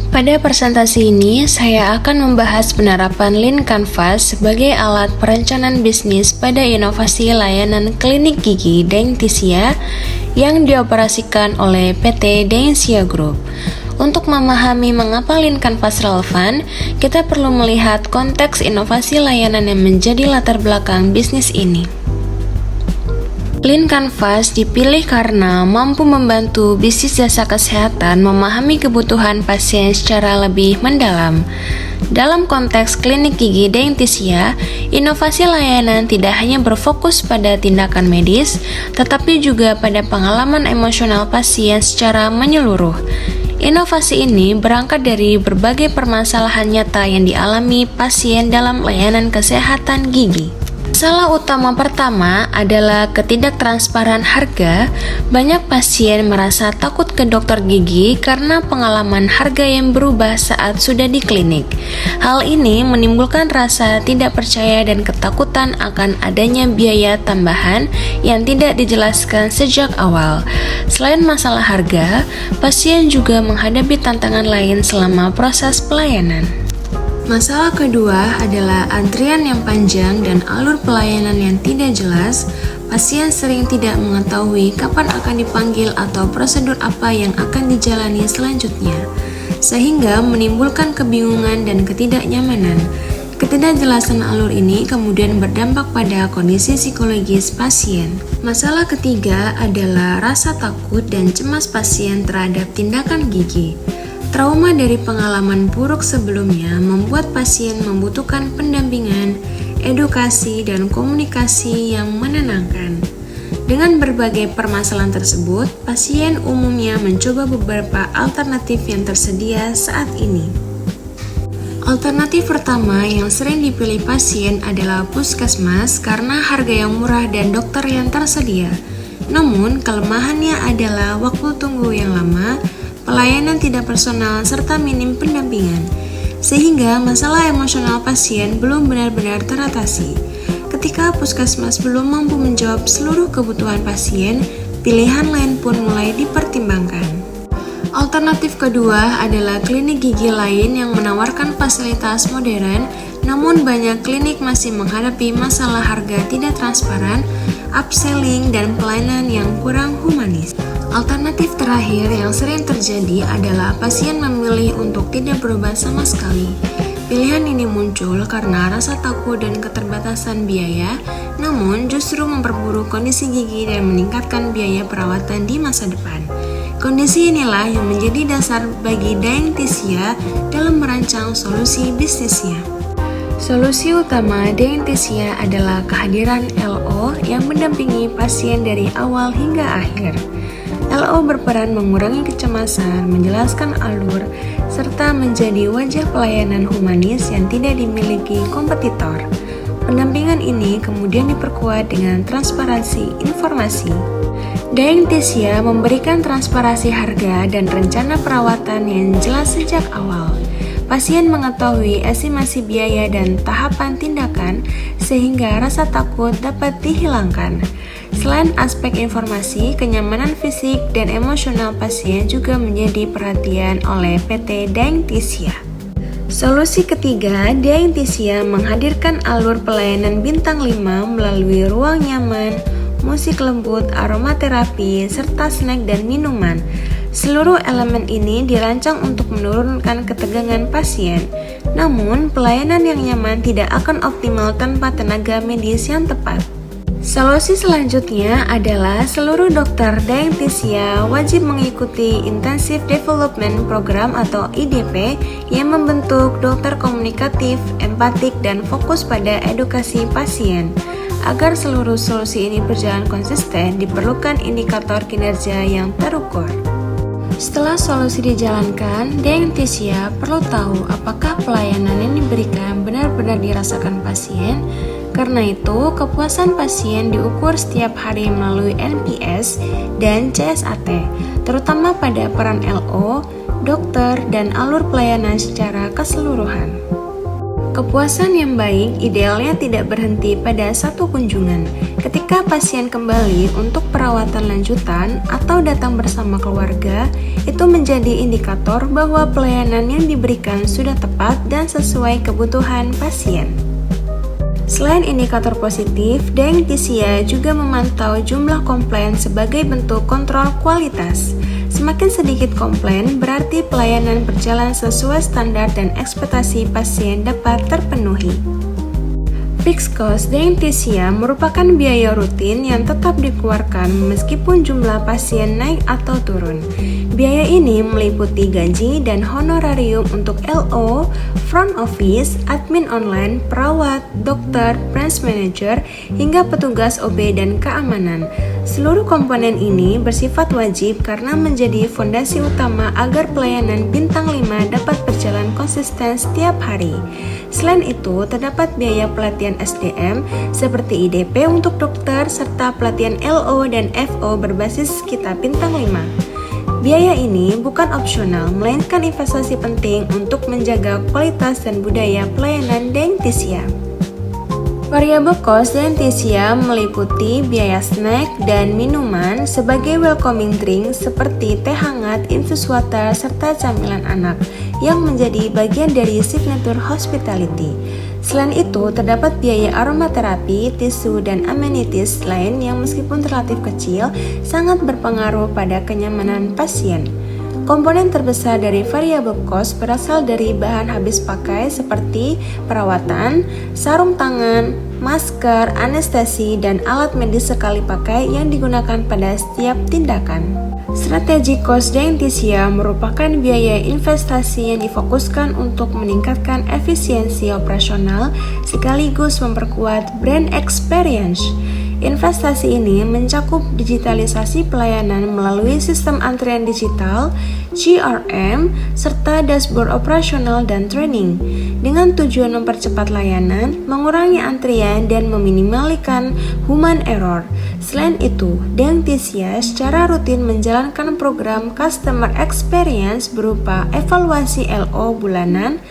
Pada presentasi ini, saya akan membahas penerapan Lean Canvas sebagai alat perencanaan bisnis pada inovasi layanan klinik gigi Dentisia yang dioperasikan oleh PT Dentsia Group. Untuk memahami mengapa Lean Canvas relevan, kita perlu melihat konteks inovasi layanan yang menjadi latar belakang bisnis ini. Lean Canvas dipilih karena mampu membantu bisnis jasa kesehatan memahami kebutuhan pasien secara lebih mendalam. Dalam konteks klinik gigi Dentisia, inovasi layanan tidak hanya berfokus pada tindakan medis, tetapi juga pada pengalaman emosional pasien secara menyeluruh. Inovasi ini berangkat dari berbagai permasalahan nyata yang dialami pasien dalam layanan kesehatan gigi. Masalah utama pertama adalah ketidaktransparan harga. Banyak pasien merasa takut ke dokter gigi karena pengalaman harga yang berubah saat sudah di klinik. Hal ini menimbulkan rasa tidak percaya dan ketakutan akan adanya biaya tambahan yang tidak dijelaskan sejak awal. Selain masalah harga, pasien juga menghadapi tantangan lain selama proses pelayanan. Masalah kedua adalah antrian yang panjang dan alur pelayanan yang tidak jelas. Pasien sering tidak mengetahui kapan akan dipanggil atau prosedur apa yang akan dijalani selanjutnya, sehingga menimbulkan kebingungan dan ketidaknyamanan. Ketidakjelasan alur ini kemudian berdampak pada kondisi psikologis pasien. Masalah ketiga adalah rasa takut dan cemas pasien terhadap tindakan gigi. Trauma dari pengalaman buruk sebelumnya membuat pasien membutuhkan pendampingan, edukasi, dan komunikasi yang menenangkan. Dengan berbagai permasalahan tersebut, pasien umumnya mencoba beberapa alternatif yang tersedia saat ini. Alternatif pertama yang sering dipilih pasien adalah puskesmas karena harga yang murah dan dokter yang tersedia. Namun, kelemahannya adalah waktu tunggu yang lama, pelayanan tidak personal, serta minim pendampingan, sehingga masalah emosional pasien belum benar-benar teratasi. Ketika puskesmas belum mampu menjawab seluruh kebutuhan pasien, pilihan lain pun mulai dipertimbangkan. Alternatif kedua adalah klinik gigi lain yang menawarkan fasilitas modern, namun banyak klinik masih menghadapi masalah harga tidak transparan, upselling, dan pelayanan yang kurang humanis. Alternatif terakhir yang sering terjadi adalah pasien memilih untuk tidak berobat sama sekali. Pilihan ini muncul karena rasa takut dan keterbatasan biaya, namun justru memperburuk kondisi gigi dan meningkatkan biaya perawatan di masa depan. Kondisi inilah yang menjadi dasar bagi Dentisia dalam merancang solusi bisnisnya. Solusi utama Dentisia adalah kehadiran LO yang mendampingi pasien dari awal hingga akhir. LO berperan mengurangi kecemasan, menjelaskan alur, serta menjadi wajah pelayanan humanis yang tidak dimiliki kompetitor. Pendampingan ini kemudian diperkuat dengan transparansi informasi. Dentisia memberikan transparansi harga dan rencana perawatan yang jelas sejak awal. Pasien mengetahui estimasi biaya dan tahapan tindakan sehingga rasa takut dapat dihilangkan. Selain aspek informasi, kenyamanan fisik dan emosional pasien juga menjadi perhatian oleh PT Dentisia. Solusi ketiga, Dentisia menghadirkan alur pelayanan bintang 5 melalui ruang nyaman, musik lembut, aromaterapi, serta snack dan minuman. Seluruh elemen ini dirancang untuk menurunkan ketegangan pasien. Namun, pelayanan yang nyaman tidak akan optimal tanpa tenaga medis yang tepat. Solusi selanjutnya adalah seluruh dokter Dentisia wajib mengikuti Intensive Development Program atau IDP yang membentuk dokter komunikatif, empatik, dan fokus pada edukasi pasien. Agar seluruh solusi ini berjalan konsisten, diperlukan indikator kinerja yang terukur. Setelah solusi dijalankan, Dentisia perlu tahu apakah pelayanan yang diberikan benar-benar dirasakan pasien. Karena itu, kepuasan pasien diukur setiap hari melalui NPS dan CSAT, terutama pada peran LO, dokter, dan alur pelayanan secara keseluruhan. Kepuasan yang baik idealnya tidak berhenti pada satu kunjungan. Ketika pasien kembali untuk perawatan lanjutan atau datang bersama keluarga, itu menjadi indikator bahwa pelayanan yang diberikan sudah tepat dan sesuai kebutuhan pasien. Selain indikator positif, Dianthesia juga memantau jumlah komplain sebagai bentuk kontrol kualitas. Semakin sedikit komplain berarti pelayanan berjalan sesuai standar dan ekspektasi pasien dapat terpenuhi. Fixed cost Dianthesia merupakan biaya rutin yang tetap dikeluarkan meskipun jumlah pasien naik atau turun. Biaya ini meliputi gaji dan honorarium untuk LO, front office, admin online, perawat, dokter, branch manager, hingga petugas OB dan keamanan. Seluruh komponen ini bersifat wajib karena menjadi fondasi utama agar pelayanan bintang 5 dapat berjalan konsisten setiap hari. Selain itu, terdapat biaya pelatihan SDM seperti IDP untuk dokter serta pelatihan LO dan FO berbasis kitab bintang 5. Biaya ini bukan opsional, melainkan investasi penting untuk menjaga kualitas dan budaya pelayanan Dianthesia. Variable cost Dianthesia meliputi biaya snack dan minuman sebagai welcoming drink seperti teh hangat, infus water, serta camilan anak yang menjadi bagian dari signature hospitality. Selain itu, terdapat biaya aromaterapi, tisu, dan amenities lain yang meskipun relatif kecil, sangat berpengaruh pada kenyamanan pasien. Komponen terbesar dari variable cost berasal dari bahan habis pakai seperti perawatan, sarung tangan, masker, anestesi, dan alat medis sekali pakai yang digunakan pada setiap tindakan. Strategi cost Dianthesia merupakan biaya investasi yang difokuskan untuk meningkatkan efisiensi operasional sekaligus memperkuat brand experience. Investasi ini mencakup digitalisasi pelayanan melalui sistem antrian digital, CRM, serta dashboard operasional dan training, dengan tujuan mempercepat layanan, mengurangi antrian, dan meminimaliskan human error. Selain itu, Dianthesia secara rutin menjalankan program Customer Experience berupa evaluasi LO bulanan,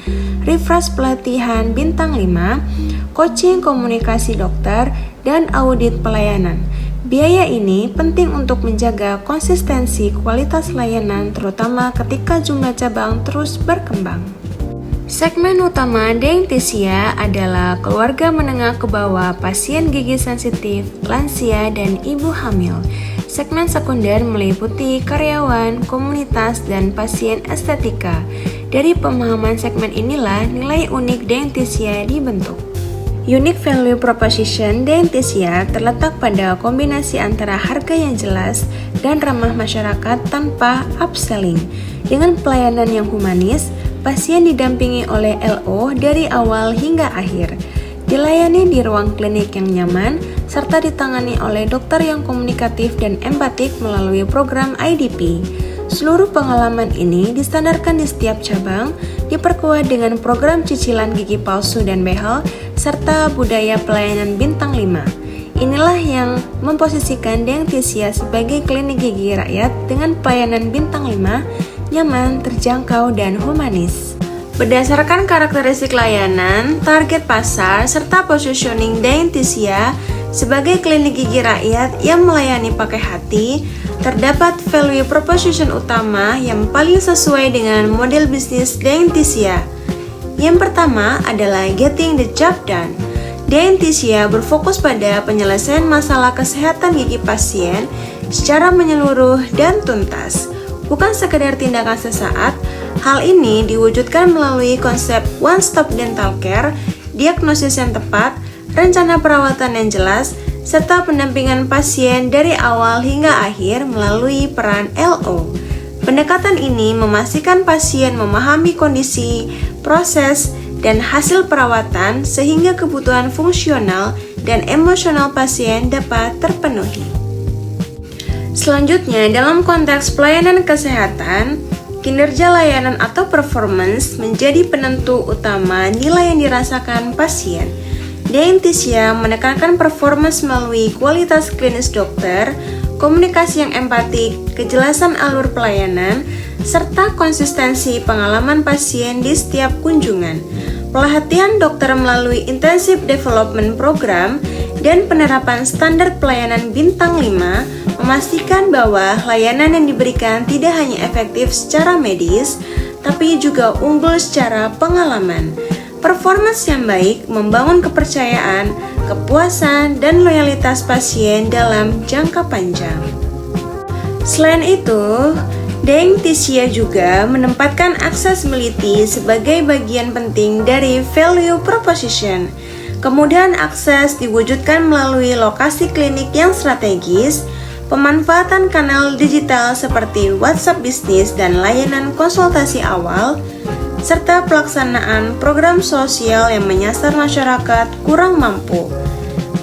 refresh pelatihan bintang 5, coaching komunikasi dokter, dan audit pelayanan. Biaya ini penting untuk menjaga konsistensi kualitas layanan terutama ketika jumlah cabang terus berkembang. Segmen utama Dianthesia adalah keluarga menengah ke bawah, pasien gigi sensitif, lansia, dan ibu hamil. Segmen sekunder meliputi karyawan, komunitas, dan pasien estetika. Dari pemahaman segmen inilah nilai unik Dianthesia dibentuk. Unique value proposition Dianthesia terletak pada kombinasi antara harga yang jelas dan ramah masyarakat tanpa upselling. Dengan pelayanan yang humanis, pasien didampingi oleh LO dari awal hingga akhir, dilayani di ruang klinik yang nyaman, serta ditangani oleh dokter yang komunikatif dan empatik melalui program IDP. Seluruh pengalaman ini distandarkan di setiap cabang, diperkuat dengan program cicilan gigi palsu dan behel, serta budaya pelayanan bintang 5. Inilah yang memposisikan Dianthesia sebagai klinik gigi rakyat dengan pelayanan bintang 5, nyaman, terjangkau, dan humanis. Berdasarkan karakteristik layanan, target pasar, serta positioning Dianthesia sebagai klinik gigi rakyat yang melayani pakai hati, terdapat value proposition utama yang paling sesuai dengan model bisnis Dianthesia. Yang pertama adalah getting the job done. Dianthesia berfokus pada penyelesaian masalah kesehatan gigi pasien secara menyeluruh dan tuntas, bukan sekedar tindakan sesaat. Hal ini diwujudkan melalui konsep one-stop dental care, diagnosis yang tepat, rencana perawatan yang jelas, serta pendampingan pasien dari awal hingga akhir melalui peran LO. Pendekatan ini memastikan pasien memahami kondisi, proses, dan hasil perawatan sehingga kebutuhan fungsional dan emosional pasien dapat terpenuhi. Selanjutnya, dalam konteks pelayanan kesehatan, kinerja layanan atau performance menjadi penentu utama nilai yang dirasakan pasien. Dianthesia menekankan performance melalui kualitas klinis dokter, komunikasi yang empatik, kejelasan alur pelayanan, serta konsistensi pengalaman pasien di setiap kunjungan. Pelatihan dokter melalui Intensive Development Program dan penerapan standar pelayanan bintang 5 memastikan bahwa layanan yang diberikan tidak hanya efektif secara medis, tapi juga unggul secara pengalaman. Performance yang baik membangun kepercayaan, kepuasan, dan loyalitas pasien dalam jangka panjang. Selain itu, Dengtisia juga menempatkan accessibility sebagai bagian penting dari value proposition. Kemudian akses diwujudkan melalui lokasi klinik yang strategis, pemanfaatan kanal digital seperti WhatsApp Business dan layanan konsultasi awal, serta pelaksanaan program sosial yang menyasar masyarakat kurang mampu.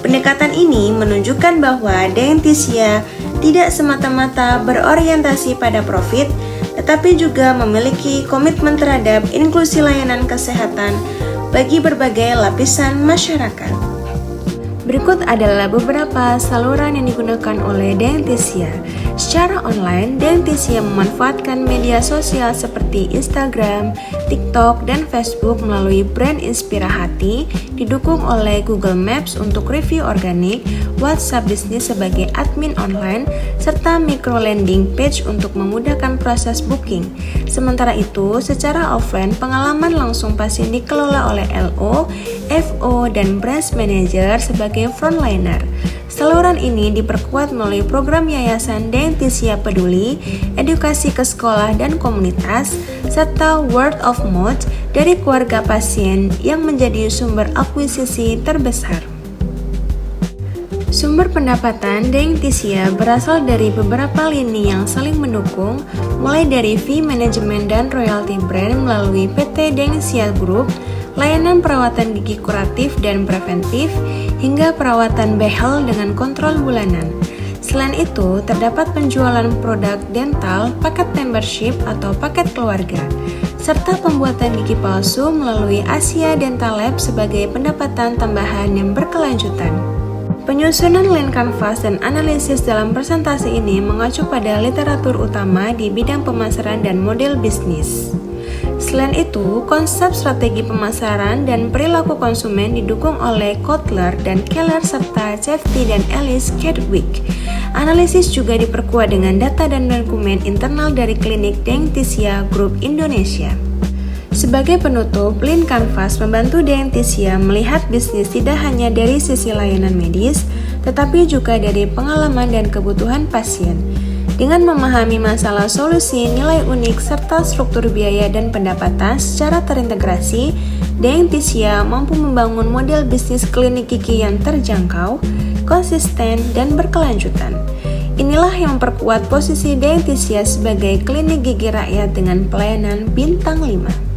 Pendekatan ini menunjukkan bahwa Dengtisia tidak semata-mata berorientasi pada profit, tetapi juga memiliki komitmen terhadap inklusi layanan kesehatan bagi berbagai lapisan masyarakat. Berikut adalah beberapa saluran yang digunakan oleh Dengtisia. Secara online, Dengtisia memanfaatkan media sosial seperti Instagram, TikTok, dan Facebook melalui brand Inspira Hati, didukung oleh Google Maps untuk review organik, WhatsApp Business sebagai admin online, serta micro landing page untuk memudahkan proses booking. Sementara itu, secara offline, pengalaman langsung pasien dikelola oleh LO, FO, dan branch manager sebagai frontliner. Saluran ini diperkuat melalui program Yayasan Dengtisia Peduli, edukasi ke sekolah dan komunitas, serta word of mouth dari keluarga pasien yang menjadi sumber akuisisi terbesar. Sumber pendapatan Dengtisia berasal dari beberapa lini yang saling mendukung, mulai dari fee manajemen dan royalty brand melalui PT Dengtisia Group, layanan perawatan gigi kuratif dan preventif, hingga perawatan behel dengan kontrol bulanan. Selain itu, terdapat penjualan produk dental, paket membership atau paket keluarga, serta pembuatan gigi palsu melalui Asia Dental Lab sebagai pendapatan tambahan yang berkelanjutan. Penyusunan line canvas dan analisis dalam presentasi ini mengacu pada literatur utama di bidang pemasaran dan model bisnis. Selain itu, konsep strategi pemasaran dan perilaku konsumen didukung oleh Kotler dan Keller serta Safety dan Ellis Kedwick. Analisis juga diperkuat dengan data dan dokumen internal dari klinik Dengtisia Group Indonesia. Sebagai penutup, Line Canvas membantu Dengtisia melihat bisnis tidak hanya dari sisi layanan medis, tetapi juga dari pengalaman dan kebutuhan pasien. Dengan memahami masalah solusi, nilai unik, serta struktur biaya dan pendapatan secara terintegrasi, Dengtisia mampu membangun model bisnis klinik gigi yang terjangkau, konsisten, dan berkelanjutan. Inilah yang memperkuat posisi Dengtisia sebagai klinik gigi rakyat dengan pelayanan bintang 5.